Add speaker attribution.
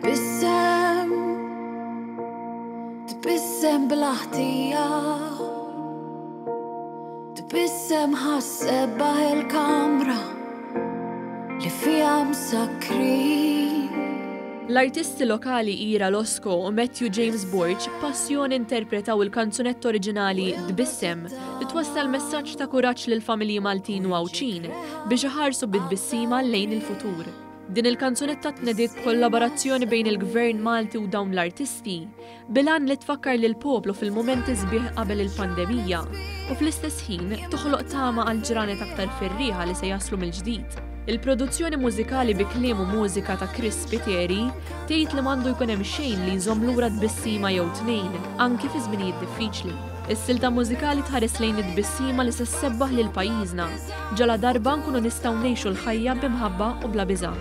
Speaker 1: Tbissem, tbissem bil-aħtija, tbissem ħasseb il-kamra li fija msakrin.
Speaker 2: L-artisti lokali Ira Losko u Matthew James Borch passjon interpretaw il-kanzunett oriġinali Tbissem li twassal messaġġ ta' kuraġġ lill-familji Maltin u Għawċin biex iħarsu bit-tbissima lejn il-futur. Din il-kanzunetta tnediet b'kollaborazzjoni bejn il-Gvern Malti u dawn l-artisti bilan li tfakkar lil poplu fil-momenti sbieħ qabel il-pandemija u fl-istess ħin toħloq tama għal ġranet aktar ferriħa li se jaslu mill-ġdid. Il-produzzjoni mużikali bi kliem u mużika ta' Chris Spiteri tgħid li m'għandu jkun hemm xejn li jżomm lura tbissima jew tnejn anki fi żminijiet diffiċli. Is-silta mużikali tħares lejn it-tbissima li se ssebbaħ lil pajjiżna ġala darba nkunu nistgħu ngħixu l-ħajja b'imħabba u bla biża'.